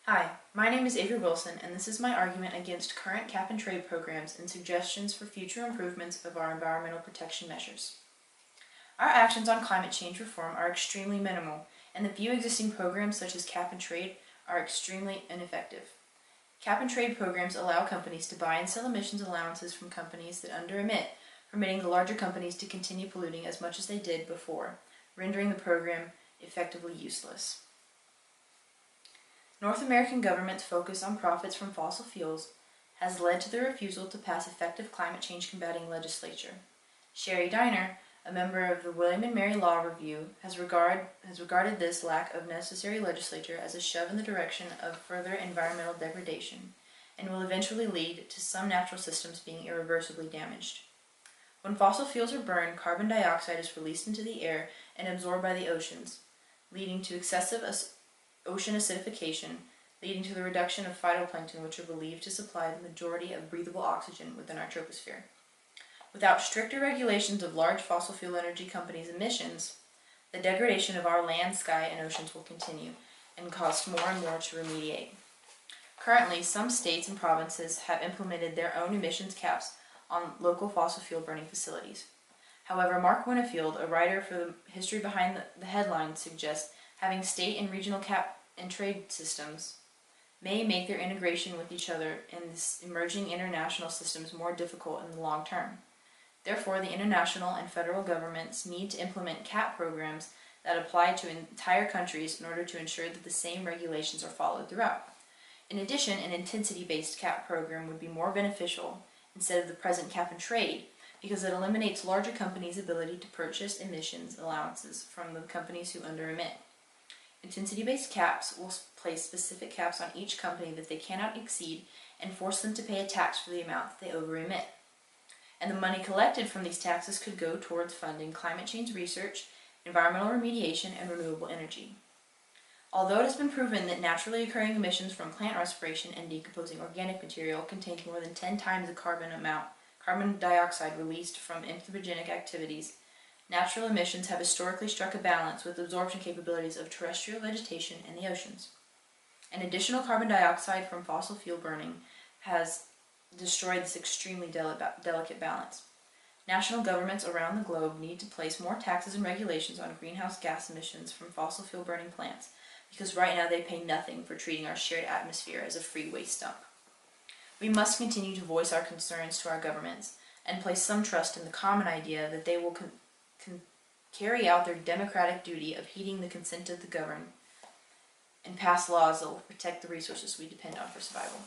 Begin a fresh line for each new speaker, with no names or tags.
Hi, my name is Avery Wilson, and this is my argument against current cap-and-trade programs and suggestions for future improvements of our environmental protection measures. Our actions on climate change reform are extremely minimal, and the few existing programs such as cap-and-trade are extremely ineffective. Cap-and-trade programs allow companies to buy and sell emissions allowances from companies that under-emit, permitting the larger companies to continue polluting as much as they did before, rendering the program effectively useless. North American government's focus on profits from fossil fuels has led to the refusal to pass effective climate change combating legislation. Sherry Diner, a member of the William and Mary Law Review, has regarded this lack of necessary legislature as a shove in the direction of further environmental degradation and will eventually lead to some natural systems being irreversibly damaged. When fossil fuels are burned, carbon dioxide is released into the air and absorbed by the oceans, leading to excessive ocean acidification, leading to the reduction of phytoplankton, which are believed to supply the majority of breathable oxygen within our troposphere. Without stricter regulations of large fossil fuel energy companies' emissions, the degradation of our land, sky, and oceans will continue and cost more and more to remediate. Currently, some states and provinces have implemented their own emissions caps on local fossil fuel burning facilities. However, Mark Winnefield, a writer for the History Behind the Headlines, suggests having state and regional cap and trade systems may make their integration with each other in these emerging international systems more difficult in the long term. Therefore, the international and federal governments need to implement cap programs that apply to entire countries in order to ensure that the same regulations are followed throughout. In addition, an intensity-based cap program would be more beneficial instead of the present cap and trade, because it eliminates larger companies' ability to purchase emissions allowances from the companies who under-emit. Intensity-based caps will place specific caps on each company that they cannot exceed and force them to pay a tax for the amount that they over-emit. And the money collected from these taxes could go towards funding climate change research, environmental remediation, and renewable energy. Although it has been proven that naturally occurring emissions from plant respiration and decomposing organic material contain more than 10 times the carbon dioxide released from anthropogenic activities, natural emissions have historically struck a balance with absorption capabilities of terrestrial vegetation and the oceans. And additional carbon dioxide from fossil fuel burning has destroyed this extremely delicate balance. National governments around the globe need to place more taxes and regulations on greenhouse gas emissions from fossil fuel burning plants, because right now they pay nothing for treating our shared atmosphere as a free waste dump. We must continue to voice our concerns to our governments and place some trust in the common idea that they will can carry out their democratic duty of heeding the consent of the governed and pass laws that will protect the resources we depend on for survival.